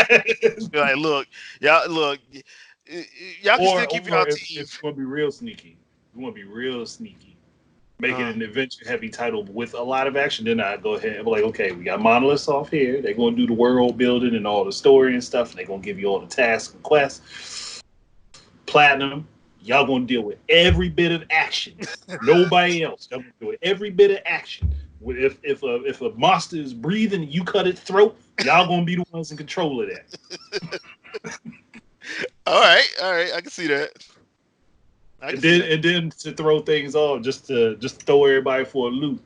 Be like, look, y'all, look, y'all can still keep or y'all if team. you want to be real sneaky, you want to be real sneaky. Make it Uh, an adventure heavy title with a lot of action, then I go ahead and be like, okay, we got monoliths off here. They're going to do the world building and all the story and stuff. And they're going to give you all the tasks and quests. Platinum, y'all going to deal with every bit of action. Nobody else. Y'all going to do it every bit of action. If a monster is breathing and you cut its throat, y'all going to be the ones in control of that. all right, I can see that. I can And see then that. and then to throw things off, just throw everybody for a loop.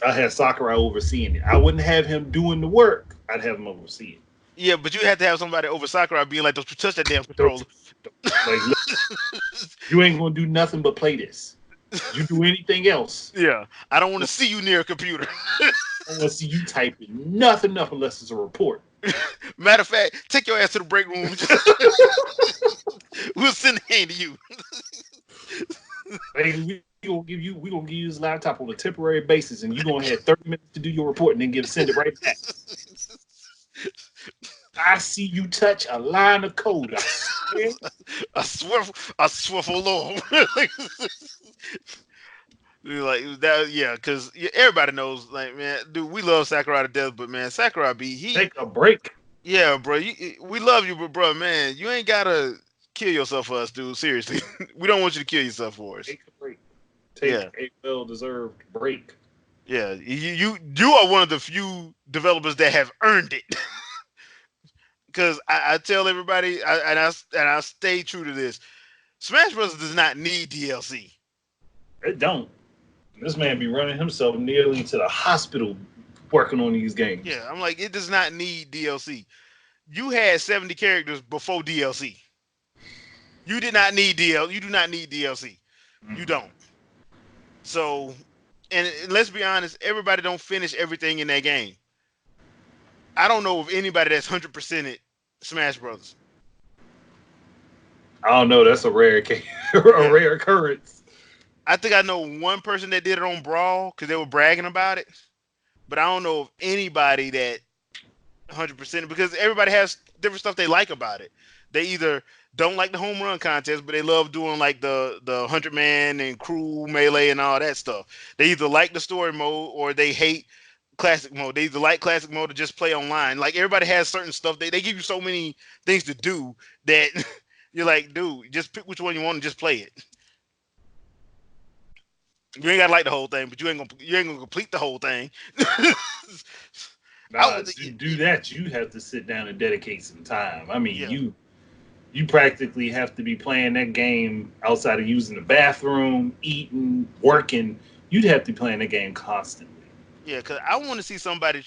I had Sakurai overseeing it. I wouldn't have him doing the work. I'd have him oversee it. Yeah, but you have to have somebody over Sakurai being like, "Don't you touch that damn Don't, controller." like, look, you ain't gonna do nothing but play this. You do anything else, Yeah, I don't want to see you near a computer. I want to see you typing nothing up unless it's a report. Matter of fact, take your ass to the break room. We'll send the hand to you. Hey, we gonna give you this laptop on a temporary basis, and you gonna have 30 minutes to do your report, and then send it right back. I see you touch a line of code. I swear. I swear for Lord. Like that, yeah, because everybody knows, like, man, dude, we love Sakurai to death, but man, Sakurai Take a break. yeah, bro, we love you, but bro, man, you ain't gotta kill yourself for us, dude. Seriously, we don't want you to kill yourself for us. Take a break. Yeah, take a well-deserved break. yeah. You are one of the few developers that have earned it. Because I tell everybody, and I stay true to this. Smash Bros. Does not need DLC. It don't. This man be running himself nearly to the hospital working on these games. Yeah, I'm like, it does not need DLC. You had 70 characters before DLC. You did not need DL. You do not need DLC. You Mm-mm. don't. So, and let's be honest, everybody don't finish everything in that game. I don't know of anybody that's 100%ed Smash Brothers. I don't know. That's a rare case, a Yeah, rare occurrence. I think I know one person that did it on Brawl because they were bragging about it, but I don't know of anybody that 100% because everybody has different stuff they like about it. They either don't like the home run contest, but they love doing like the 100 man and crew melee and all that stuff. They either like the story mode or they hate classic mode. They either like classic mode or just play online. Like everybody has certain stuff. They give you so many things to do that you're like, dude, just pick which one you want and just play it. You ain't gotta like the whole thing, but you ain't gonna complete the whole thing. I Nah, would, to do that, you have to sit down and dedicate some time. I mean, yeah. you practically have to be playing that game outside of using the bathroom, eating, working. You'd have to be playing the game constantly. Yeah, cause I want to see somebody,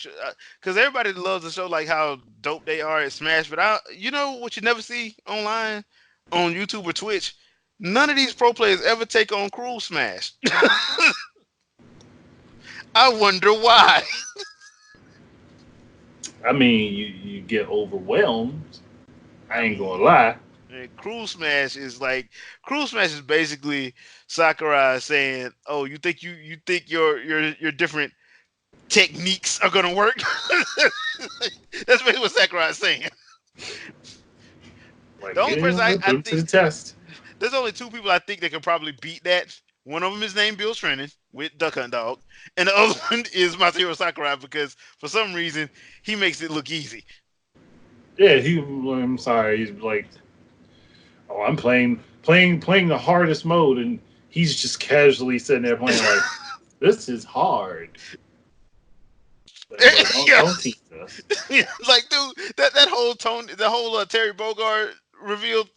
cause everybody loves to show like how dope they are at Smash, but you know what you never see online, on YouTube or Twitch, none of these pro players ever take on Cruel Smash. I wonder why. I mean, you get overwhelmed. I I ain't mean, gonna lie. Cruel Smash is like Cruel Smash is basically Sakurai saying, "Oh, you think your different techniques are gonna work?" That's basically what Sakurai is saying. The Like, only get person in there, I put him to think the test. there's only two people I think that can probably beat that. One of them is named Bill Trennan with Duck Hunt Dog, and the other one is Masahiro Sakurai because for some reason he makes it look easy. Yeah, I'm sorry. He's like, oh, I'm playing the hardest mode, and he's just casually sitting there playing like, this is hard. Like, bro, Yeah, don't teach us. like dude, that whole the whole Terry Bogard revealed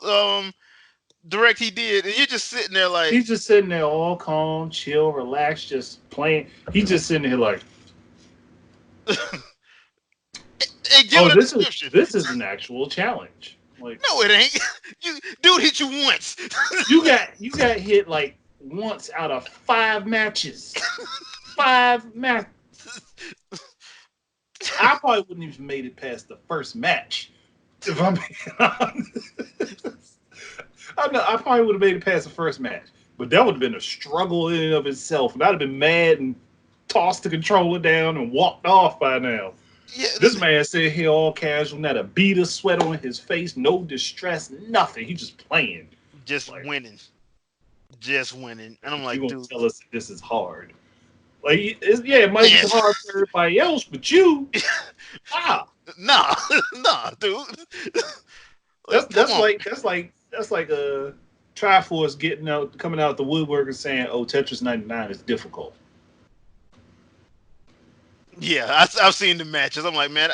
direct he did, and you're just sitting there like, He's just sitting there all calm, chill, relaxed, just playing. He's just sitting here like, and oh, giving a description. this is an actual challenge. Like, No, it ain't. You dude hit you once. you got hit like once out of 5 matches. 5 matches. I probably wouldn't even made it past the first match. If I'm being honest. I probably would have made it past the first match. But that would have been a struggle in and of itself. And I'd have been mad and tossed the controller down and walked off by now. Yeah, This man sitting here all casual, not a bead of sweat on his face, no distress, nothing. He just playing. just Like, winning, just winning, and I'm you like, gonna dude, tell us that this is hard? Like, yeah, it might be man, hard for everybody else, but you, ah, nah, nah, dude. that's Like, come on. that's like a Triforce coming out the woodwork and saying, "Oh, Tetris 99 is difficult." Yeah, I've seen the matches. I'm like, man,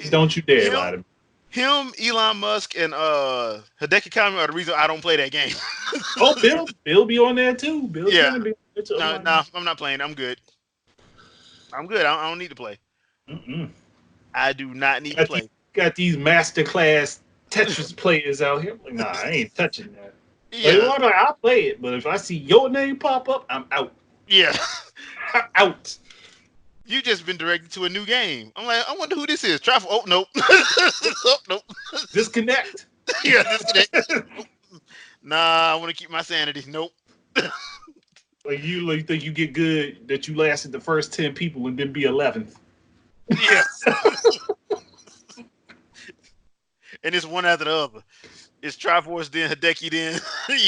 Don't you dare lie him, to me. him, Elon Musk, and Hideki Kami are the reason I don't play that game. Oh, Bill be on there too. Bill Yeah, Trina be on there too. I'm no, like, no, I'm not playing. I'm good. I'm good. I don't need to play. mm-mm. I do not need to got these play. got these masterclass Tetris players out here. I'm like, nah, I ain't touching that. Like, Yeah, well, I'll play it, but if I see your name pop up, I'm out. yeah. I'm out. You just been directed to a new game. I'm like, I wonder who this is. Trifle. Oh nope. Oh nope. Disconnect. Yeah, disconnect. Nope. Nah, I want to keep my sanity. Nope. Like you like think you get good that you lasted the first 10 people and then be 11th. Yeah. And it's one after the other. It's Triforce, then Hideki, then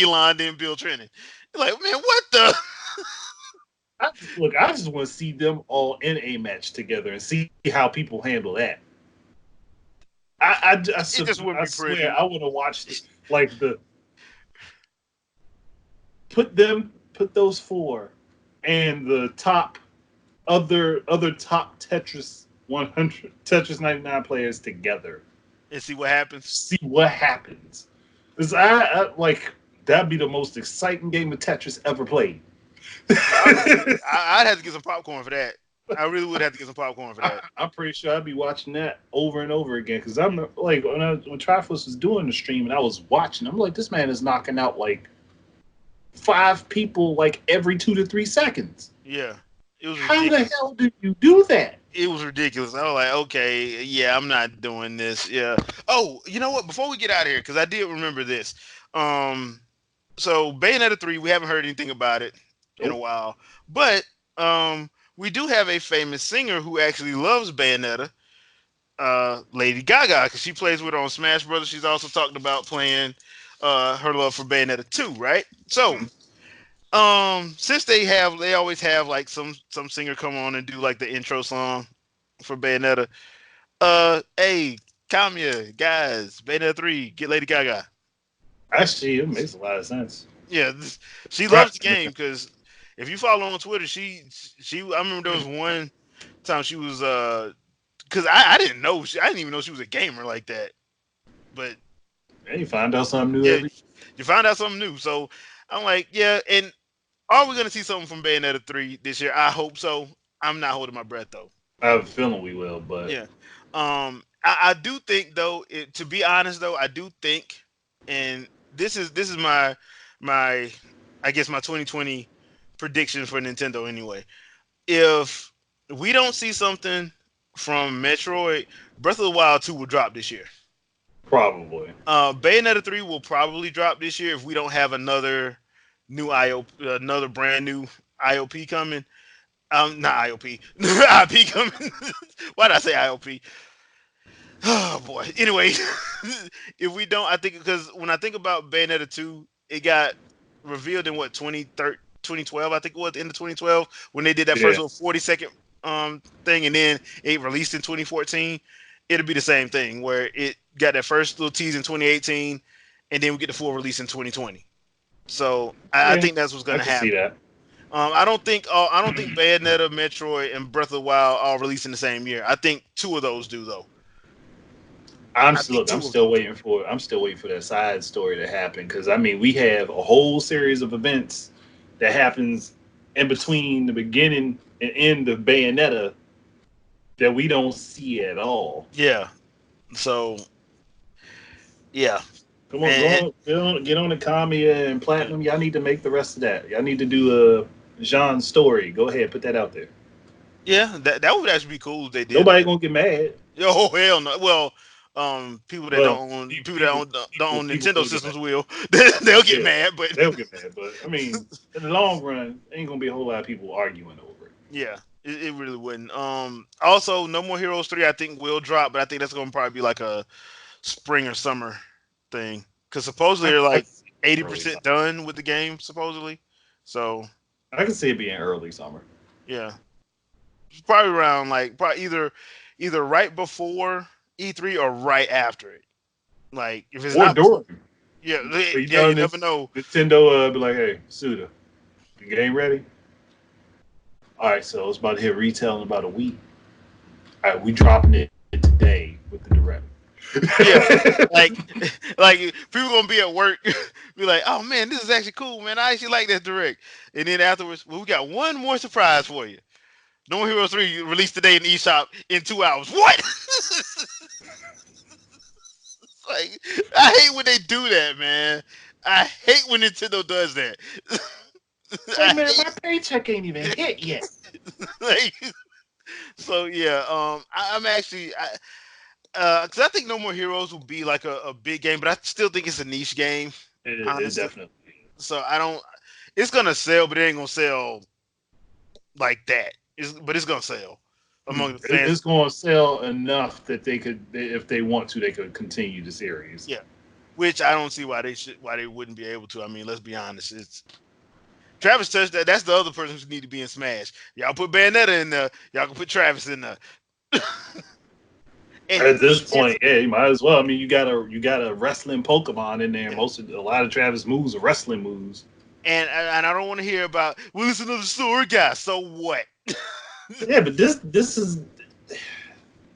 Elon, then Bill Trennan. You're like, man, what the? I just want to see them all in a match together and see how people handle that. It just wouldn't I be swear pretty. I want to watch like the put those four. and the top other top Tetris 100 Tetris 99 players together. And see what happens. See what happens. Because I like that'd be the most exciting game of Tetris ever played. I'd have to get some popcorn for that. I really would have to get some popcorn for that. I'm pretty sure I'd be watching that over and over again because I'm like when Triforce was doing the stream and I was watching, I'm like, this man is knocking out like 5 people like every 2 to 3 seconds. Yeah, it was How ridiculous. the hell did you do that? It was ridiculous. I was like, okay, yeah, I'm not doing this. Yeah. Oh, you know what? Before we get out of here, because I did remember this. Um, so Bayonetta 3, we haven't heard anything about it in a Nope. while, but we do have a famous singer who actually loves Bayonetta, Lady Gaga, because she plays with her on Smash Brothers. She's also talked about playing her love for Bayonetta 2, right? So Mhm. since they always have like some singer come on and do like the intro song for Bayonetta. Hey, Kamiya, guys, Bayonetta 3, get Lady Gaga. Actually, it makes a lot of sense. Yeah, she Right. loves the game because if you follow her on Twitter, she I remember there was one time she was because I didn't know I didn't even know she was a gamer like that. But And you find out something new yeah, every. you find out something new. So I'm like, yeah, and are we gonna see something from Bayonetta 3 this year? I hope so. I'm not holding my breath though. I have a feeling we will, but Yeah. I do think though, to be honest though, I do think, and this is my I guess my 2020 prediction for Nintendo anyway. If we don't see something from Metroid, Breath of the Wild 2 will drop this year. probably. Bayonetta 3 will probably drop this year if we don't have another new another brand new IOP coming. Not IOP, IP coming. Why did I say IOP? Oh boy. Anyway, if we don't, I think because when I think about Bayonetta 2, it got revealed in what 2012, I think it was the end of 2012 when they did that first Yeah. little 40-second thing, and then it released in 2014. It'll be the same thing where it got that first little tease in 2018, and then we get the full release in 2020. So I Yeah. think that's what's I gonna can see happen. that. I don't think Bayonetta, Metroid, and Breath of the Wild all release in the same year. I think two of those do though. I think I'm two of still those. waiting for that side story to happen because I mean we have a whole series of events that happens in between the beginning and end of Bayonetta that we don't see at all. Yeah. So yeah, Come on, and get on the Kamiya and Platinum. Y'all need to make the rest of that. Y'all need to do a Jean's story. Go ahead, put that out there. yeah, that would actually be cool if they did Nobody that. gonna get mad. Oh hell no. Well, Well, people that don't own people Nintendo will get mad. systems will they'll get Yeah, mad, but they'll get mad. But I mean, in the long run, ain't gonna be a whole lot of people arguing over it. yeah, it really wouldn't. Also, No More Heroes 3 I think will drop, but I think that's gonna probably be like a spring or summer thing because supposedly they're I like can see early 80% summer. done with the game supposedly. So I can see it being early summer yeah, probably around like probably either right before E3 or right after it. Like if it's or not before, during. yeah, But you yeah, know, you never know. Nintendo be like, "Hey, Suda, the game ready? All right, so it's about to hit retail in about a week. All right, we dropping it today with the direct." Yeah, like like people gonna be at work, be like, "Oh man, this is actually cool, man. I actually like that direct." And then afterwards, well, we got one more surprise for you. No More Heroes 3 released today in the eShop in 2 hours. What? Like, I hate when they do that, man. I hate when Nintendo does that. Wait a I minute, hate my paycheck ain't even hit yet. like so yeah. I'm actually because I think No More Heroes will be like a big game, but I still think it's a niche game, It honestly. definitely. So I don't. It's gonna sell, but it ain't gonna sell like that. But it's gonna sell among the fans. It's going to sell enough that they could, if they want to, they could continue the series. Yeah, which I don't see why they wouldn't be able to. I mean, let's be honest. It's Travis touched that. That's the other person who need to be in Smash. Y'all put Bayonetta in there. Y'all can put Travis in there. And At this it's point, yeah, you might as well. I mean, you got a wrestling Pokemon in there. yeah. A lot of Travis moves are wrestling moves. And I don't want to hear about well, it's another story guy. So what? Yeah, but this is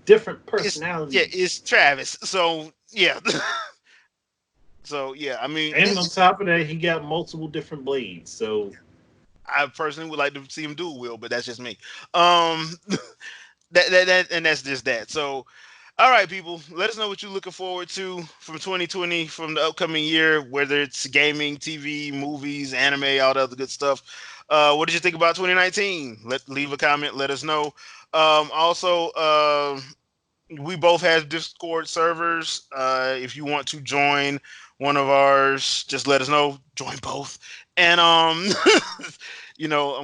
different It's yeah, personalities. it's Travis. So yeah, so yeah. I mean, And on top of that, he got multiple different blades. So I personally would like to see him dual wheel, but that's just me. Um, that and that's just that. So, all right, people, let us know what you're looking forward to from 2020, from the upcoming year, whether it's gaming, TV, movies, anime, all the other good stuff. What did you think about 2019? Leave a comment. Let us know. Also, we both have Discord servers. If you want to join one of ours, just let us know. Join both. And I'm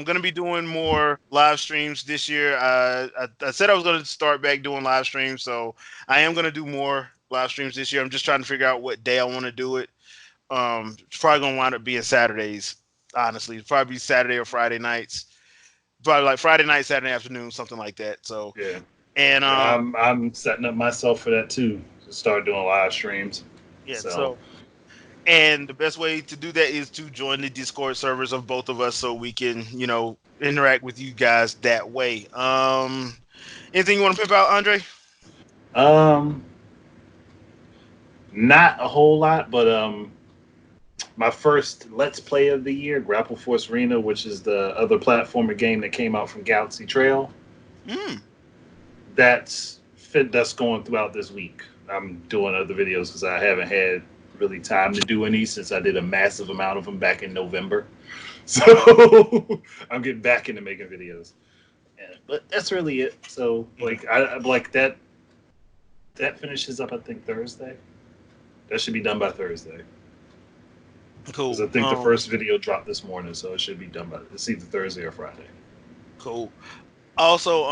gonna be doing more live streams this year. I said I was gonna start back doing live streams, so I am gonna do more live streams this year. I'm just trying to figure out what day I want to do it. It's probably gonna wind up being Saturdays. Honestly, it's probably be Saturday or Friday nights. Probably like Friday night, Saturday afternoon, something like that. So, yeah, and I'm setting up myself for that too. To start doing live streams. yeah, So so and the best way to do that is to join the Discord servers of both of us so we can, interact with you guys that way. Anything you want to pimp out, Andre? um, not a whole lot, but my first Let's Play of the year, Grapple Force Arena, which is the other platformer game that came out from Galaxy Trail. Mm, That's going throughout this week. I'm doing other videos because I haven't had really time to do any since I did a massive amount of them back in November. So I'm getting back into making videos. Yeah, but that's really it. So okay. I like that finishes up I think Thursday. That should be done by Thursday. Because Cool. I think the first video dropped this morning, so it should be done by it's either Thursday or Friday. Cool. Also,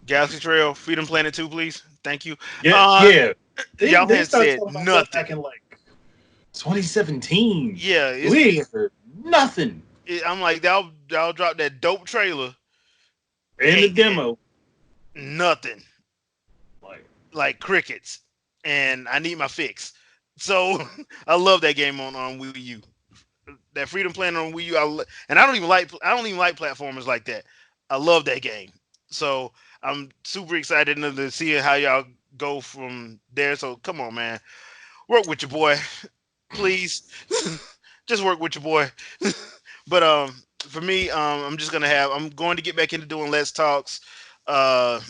Galaxy Trail, Freedom Planet 2, please. Thank you. Yeah, Uh, yeah. y'all They hadn't started said talking about that nothing. back in like 2017. Yeah, We ain't heard nothing. I'm like, y'all dropped that dope trailer. In the demo, Nothing. like Like crickets, and I need my fix. So I love that game on Wii U. That Freedom Planet on Wii U, and I don't even like platformers like that. I love that game. So I'm super excited to see how y'all go from there. So come on, man, work with your boy, please. Just work with your boy. But for me, I'm going to get back into doing Let's Talks. Uh,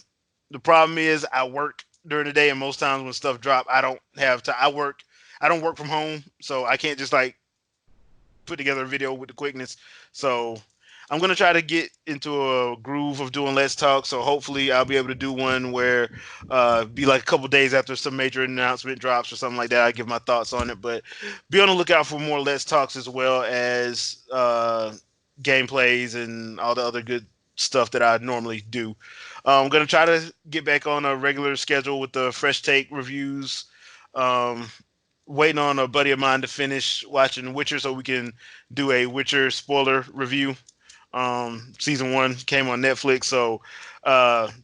the problem is I work during the day, and most times when stuff drop, I don't have to. I work. I don't work from home, so I can't just like put together a video with the quickness. So I'm gonna try to get into a groove of doing Let's Talk. So hopefully I'll be able to do one where be like a couple days after some major announcement drops or something like that. I give my thoughts on it, but be on the lookout for more Let's Talks as well as gameplays and all the other good stuff that I normally do. I'm gonna try to get back on a regular schedule with the fresh take reviews. Um, Waiting on a buddy of mine to finish watching Witcher so we can do a Witcher spoiler review. Season one came on Netflix, so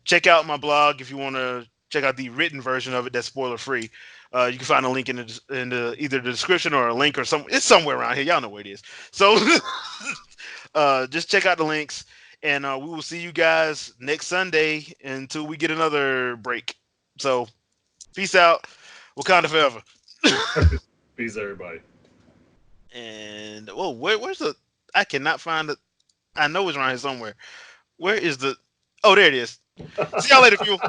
check out my blog if you want to check out the written version of it that's spoiler free. You can find a link in the either the description or a link or some. It's somewhere around here. Y'all know where it is. So just check out the links, and we will see you guys next Sunday until we get another break. So peace out. Wakanda forever. peace everybody. And whoa, where's the? I cannot find it. I know it's around here somewhere. Where is the? Oh, there it is. See y'all later, people.